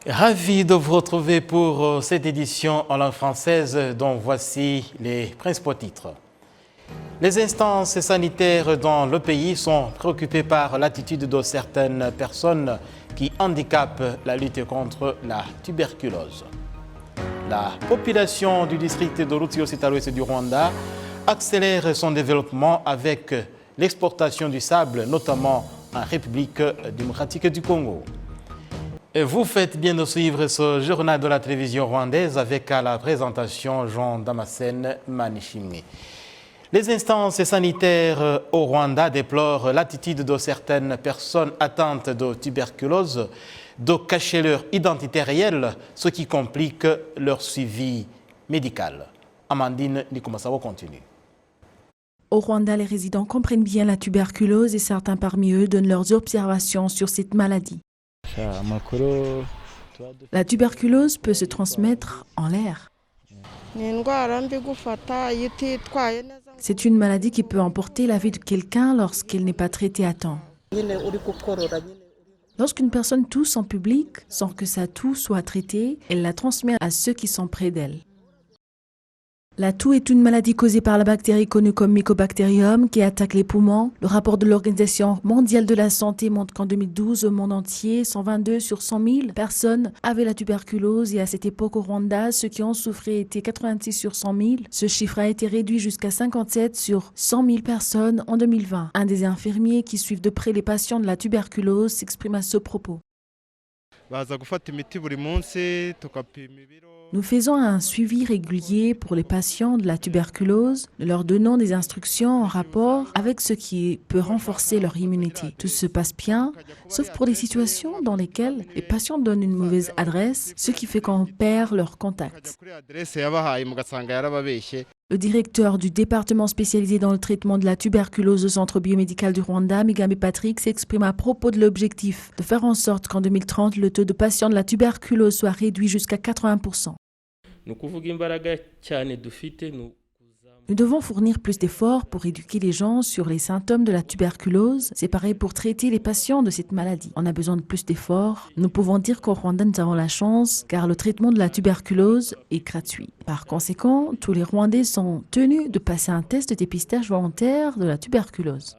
Ravi de vous retrouver pour cette édition en langue française dont voici les principaux titres. Les instances sanitaires dans le pays sont préoccupées par l'attitude de certaines personnes qui handicapent la lutte contre la tuberculose. La population du district de Rutshuru à l'ouest du Rwanda accélère son développement avec l'exportation du sable, notamment en République démocratique du Congo. Et vous faites bien de suivre ce journal de la télévision rwandaise avec à la présentation Jean Damascène Manishimwe. Les instances sanitaires au Rwanda déplorent l'attitude de certaines personnes atteintes de tuberculose de cacher leur identité réelle, ce qui complique leur suivi médical. Amandine Nikomasabo continue. Au Rwanda, les résidents comprennent bien la tuberculose et certains parmi eux donnent leurs observations sur cette maladie. La tuberculose peut se transmettre en l'air. C'est une maladie qui peut emporter la vie de quelqu'un lorsqu'elle n'est pas traitée à temps. Lorsqu'une personne tousse en public, sans que sa toux soit traitée, elle la transmet à ceux qui sont près d'elle. La toux est une maladie causée par la bactérie connue comme Mycobacterium qui attaque les poumons. Le rapport de l'Organisation mondiale de la santé montre qu'en 2012, au monde entier, 122 sur 100 000 personnes avaient la tuberculose et à cette époque au Rwanda, ceux qui en souffraient étaient 86 sur 100 000. Ce chiffre a été réduit jusqu'à 57 sur 100 000 personnes en 2020. Un des infirmiers qui suivent de près les patients de la tuberculose s'exprime à ce propos. Nous faisons un suivi régulier pour les patients de la tuberculose, leur donnant des instructions en rapport avec ce qui peut renforcer leur immunité. Tout se passe bien, sauf pour les situations dans lesquelles les patients donnent une mauvaise adresse, ce qui fait qu'on perd leur contact. Le directeur du département spécialisé dans le traitement de la tuberculose au Centre biomédical du Rwanda, Migambi Patrick, s'exprime à propos de l'objectif de faire en sorte qu'en 2030, le taux de patients de la tuberculose soit réduit jusqu'à 80%. Nous devons fournir plus d'efforts pour éduquer les gens sur les symptômes de la tuberculose. C'est pareil pour traiter les patients de cette maladie. On a besoin de plus d'efforts. Nous pouvons dire qu'au Rwanda, nous avons la chance car le traitement de la tuberculose est gratuit. Par conséquent, tous les Rwandais sont tenus de passer un test de dépistage volontaire de la tuberculose.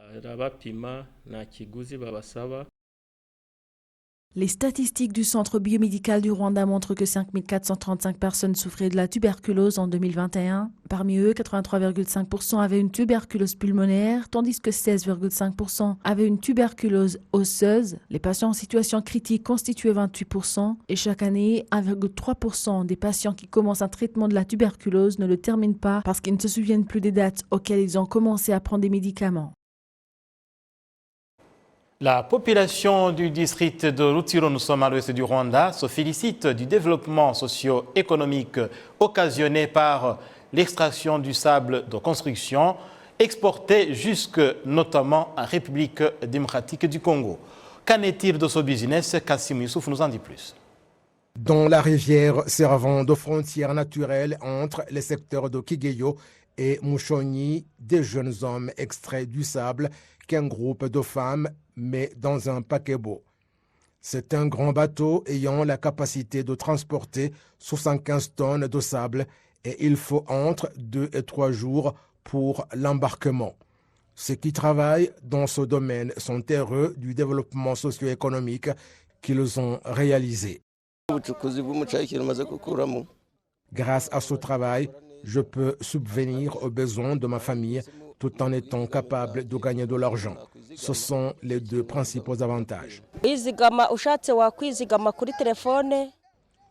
Les statistiques du Centre biomédical du Rwanda montrent que 5 435 personnes souffraient de la tuberculose en 2021. Parmi eux, 83,5% avaient une tuberculose pulmonaire, tandis que 16,5% avaient une tuberculose osseuse. Les patients en situation critique constituaient 28%. Et chaque année, 1,3% des patients qui commencent un traitement de la tuberculose ne le terminent pas parce qu'ils ne se souviennent plus des dates auxquelles ils ont commencé à prendre des médicaments. La population du district de Rutshuru, nous sommes à l'ouest du Rwanda, se félicite du développement socio-économique occasionné par l'extraction du sable de construction exporté jusque notamment en République démocratique du Congo. Qu'en est-il de ce business? Kassim Youssouf nous en dit plus. Dans la rivière servant de frontière naturelle entre les secteurs de Kigeyo et Mushonyi, des jeunes hommes extraient du sable qu'un groupe de femmes met dans un paquebot. C'est un grand bateau ayant la capacité de transporter 75 tonnes de sable et il faut entre 2 et 3 jours pour l'embarquement. Ceux qui travaillent dans ce domaine sont heureux du développement socio-économique qu'ils ont réalisé. Grâce à ce travail, je peux subvenir aux besoins de ma famille tout en étant capable de gagner de l'argent. Ce sont les deux principaux avantages.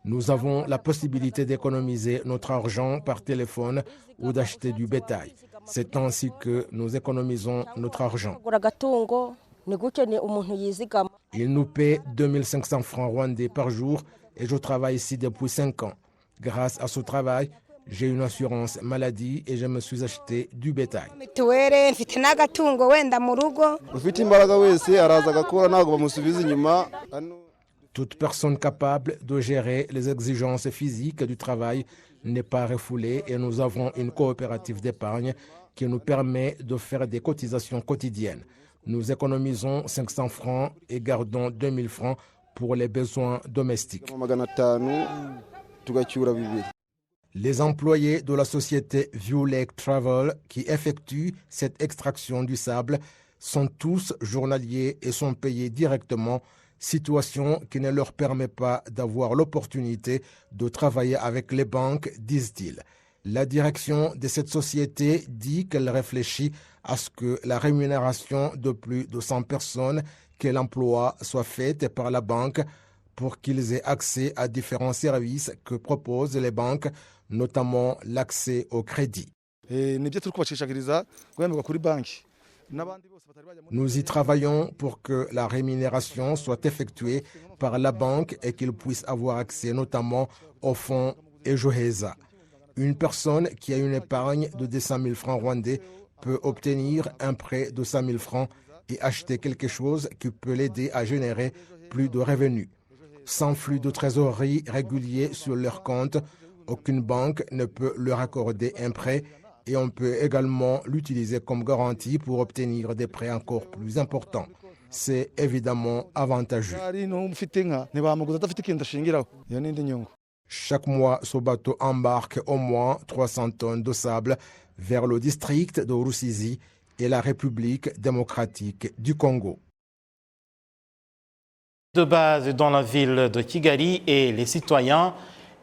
Nous avons la possibilité d'économiser notre argent par téléphone ou d'acheter du bétail. C'est ainsi que nous économisons notre argent. Il nous paie 2500 francs rwandais par jour et je travaille ici depuis 5 ans. Grâce à ce travail, j'ai une assurance maladie et je me suis acheté du bétail. Toute personne capable de gérer les exigences physiques du travail n'est pas refoulée et nous avons une coopérative d'épargne qui nous permet de faire des cotisations quotidiennes. Nous économisons 500 francs et gardons 2000 francs pour les besoins domestiques. Les employés de la société View Lake Travel qui effectuent cette extraction du sable sont tous journaliers et sont payés directement, situation qui ne leur permet pas d'avoir l'opportunité de travailler avec les banques, disent-ils. La direction de cette société dit qu'elle réfléchit à ce que la rémunération de plus de 100 personnes qu'elle emploie soit faite par la banque pour qu'ils aient accès à différents services que proposent les banques, notamment l'accès au crédit. Nous y travaillons pour que la rémunération soit effectuée par la banque et qu'ils puissent avoir accès notamment au fonds Ejoheza. Une personne qui a une épargne de 200 000 francs rwandais peut obtenir un prêt de 100 000 francs et acheter quelque chose qui peut l'aider à générer plus de revenus. Sans flux de trésorerie régulier sur leur compte, aucune banque ne peut leur accorder un prêt et on peut également l'utiliser comme garantie pour obtenir des prêts encore plus importants. C'est évidemment avantageux. Chaque mois, ce bateau embarque au moins 300 tonnes de sable vers le district de Rusizi et la République démocratique du Congo. De base dans la ville de Kigali et les citoyens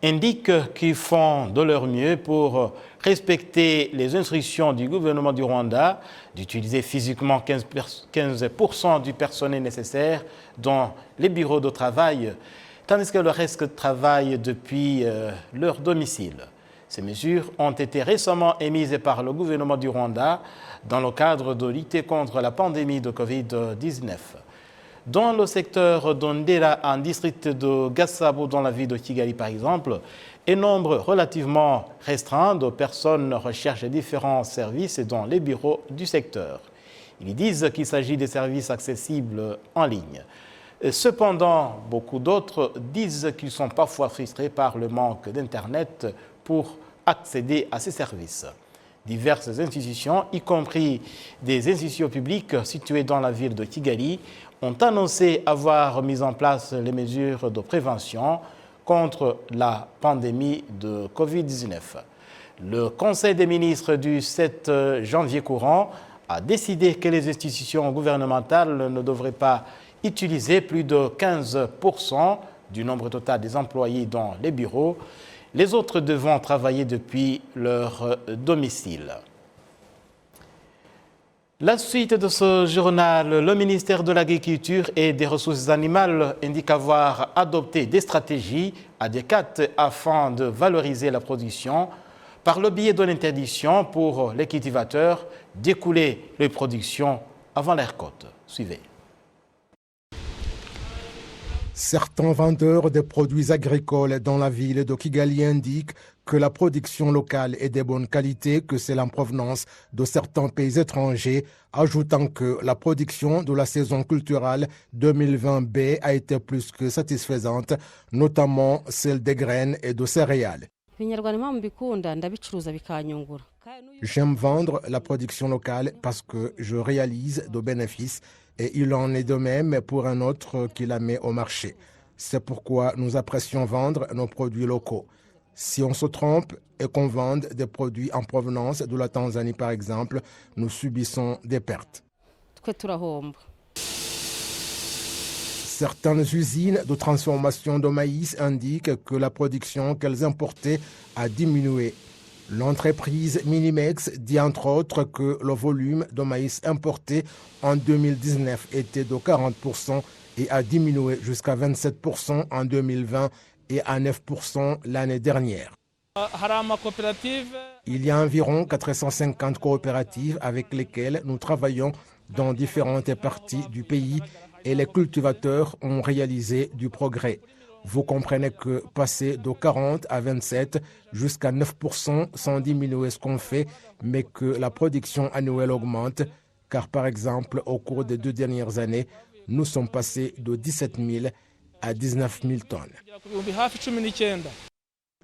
indiquent qu'ils font de leur mieux pour respecter les instructions du gouvernement du Rwanda d'utiliser physiquement 15% du personnel nécessaire dans les bureaux de travail, tandis que le reste travaille depuis leur domicile. Ces mesures ont été récemment émises par le gouvernement du Rwanda dans le cadre de lutter contre la pandémie de Covid-19. Dans le secteur d'Ondera, en district de Gasabo, dans la ville de Kigali par exemple, un nombre relativement restreint de personnes recherchent différents services dans les bureaux du secteur. Ils disent qu'il s'agit de services accessibles en ligne. Cependant, beaucoup d'autres disent qu'ils sont parfois frustrés par le manque d'Internet pour accéder à ces services. Diverses institutions, y compris des institutions publiques situées dans la ville de Kigali, ont annoncé avoir mis en place les mesures de prévention contre la pandémie de Covid-19. Le Conseil des ministres du 7 janvier courant a décidé que les institutions gouvernementales ne devraient pas utiliser plus de 15% du nombre total des employés dans les bureaux, les autres devant travailler depuis leur domicile. La suite de ce journal, le ministère de l'Agriculture et des Ressources animales indique avoir adopté des stratégies adéquates afin de valoriser la production par le biais de l'interdiction pour les cultivateurs d'écouler les productions avant la récolte. Suivez. Certains vendeurs de produits agricoles dans la ville de Kigali indiquent que la production locale est de bonne qualité, que c'est en provenance de certains pays étrangers, ajoutant que la production de la saison culturelle 2020B a été plus que satisfaisante, notamment celle des graines et de céréales. J'aime vendre la production locale parce que je réalise de bénéfices et il en est de même pour un autre qui la met au marché. C'est pourquoi nous apprécions vendre nos produits locaux. Si on se trompe et qu'on vende des produits en provenance de la Tanzanie par exemple, nous subissons des pertes. Certaines usines de transformation de maïs indiquent que la production qu'elles importaient a diminué. L'entreprise Minimex dit entre autres que le volume de maïs importé en 2019 était de 40% et a diminué jusqu'à 27% en 2020 et à 9% l'année dernière. Il y a environ 450 coopératives avec lesquelles nous travaillons dans différentes parties du pays et les cultivateurs ont réalisé du progrès. Vous comprenez que passer de 40 à 27 jusqu'à 9% sans diminuer ce qu'on fait, mais que la production annuelle augmente, car par exemple, au cours des 2 dernières années, nous sommes passés de 17 000 à 19 000 tonnes.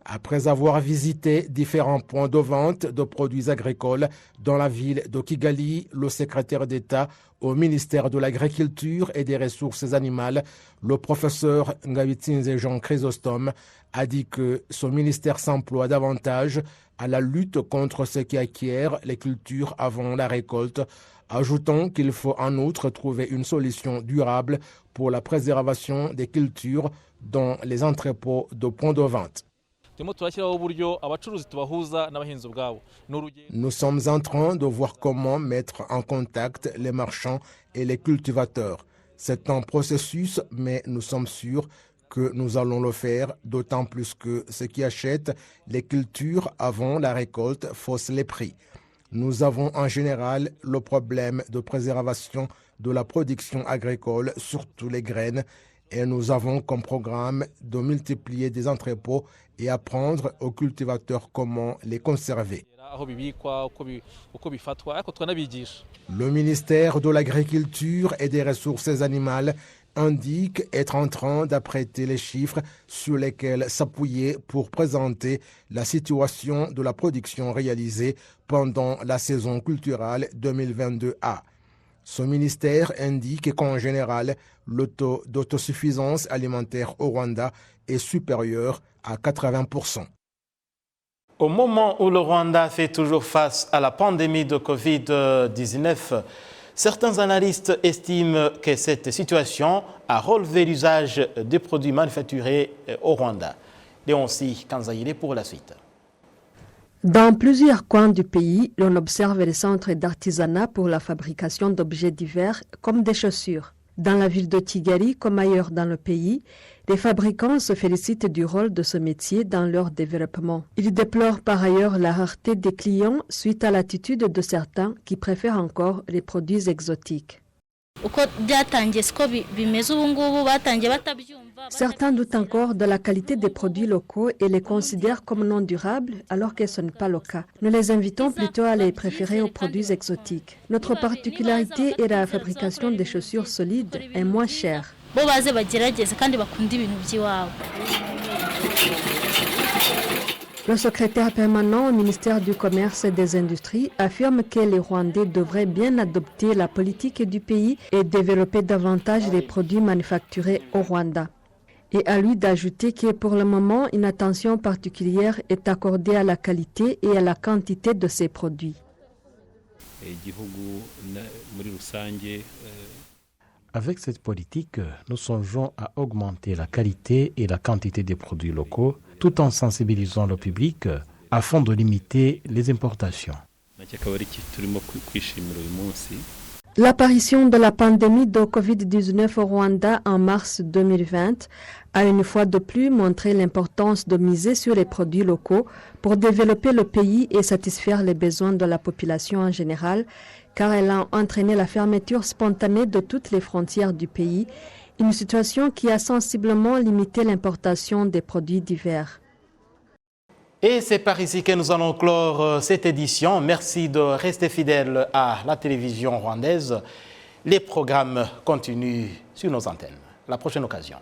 Après avoir visité différents points de vente de produits agricoles dans la ville de Kigali, le secrétaire d'État au ministère de l'Agriculture et des Ressources animales, le professeur Ngabitsinze Jean Chrysostome, a dit que son ministère s'emploie davantage à la lutte contre ce qui acquiert les cultures avant la récolte, ajoutant qu'il faut en outre trouver une solution durable pour la préservation des cultures dans les entrepôts de points de vente. Nous sommes en train de voir comment mettre en contact les marchands et les cultivateurs. C'est un processus, mais nous sommes sûrs que nous allons le faire, d'autant plus que ceux qui achètent les cultures avant la récolte faussent les prix. Nous avons en général le problème de préservation de la production agricole, surtout les graines, et nous avons comme programme de multiplier des entrepôts et apprendre aux cultivateurs comment les conserver. Le ministère de l'Agriculture et des Ressources animales indique être en train d'apprêter les chiffres sur lesquels s'appuyer pour présenter la situation de la production réalisée pendant la saison culturelle 2022A. Ce ministère indique qu'en général, le taux d'autosuffisance alimentaire au Rwanda est supérieur à 80%. Au moment où le Rwanda fait toujours face à la pandémie de Covid-19, certains analystes estiment que cette situation a relevé l'usage des produits manufacturés au Rwanda. Léonci Kanzaïle pour la suite. Dans plusieurs coins du pays, l'on observe les centres d'artisanat pour la fabrication d'objets divers comme des chaussures. Dans la ville de Kigali, comme ailleurs dans le pays, les fabricants se félicitent du rôle de ce métier dans leur développement. Ils déplorent par ailleurs la rareté des clients suite à l'attitude de certains qui préfèrent encore les produits exotiques. Certains doutent encore de la qualité des produits locaux et les considèrent comme non durables alors que ce n'est pas le cas. Nous les invitons plutôt à les préférer aux produits exotiques. Notre particularité est la fabrication des chaussures solides et moins chères. Le secrétaire permanent au ministère du Commerce et des Industries affirme que les Rwandais devraient bien adopter la politique du pays et développer davantage les produits manufacturés au Rwanda. Et à lui d'ajouter que pour le moment, une attention particulière est accordée à la qualité et à la quantité de ces produits. Avec cette politique, nous songeons à augmenter la qualité et la quantité des produits locaux tout en sensibilisant le public afin de limiter les importations. L'apparition de la pandémie de Covid-19 au Rwanda en mars 2020 a une fois de plus montré l'importance de miser sur les produits locaux pour développer le pays et satisfaire les besoins de la population en général, car elle a entraîné la fermeture spontanée de toutes les frontières du pays, une situation qui a sensiblement limité l'importation des produits divers. Et c'est par ici que nous allons clore cette édition. Merci de rester fidèle à la télévision rwandaise. Les programmes continuent sur nos antennes. À la prochaine occasion.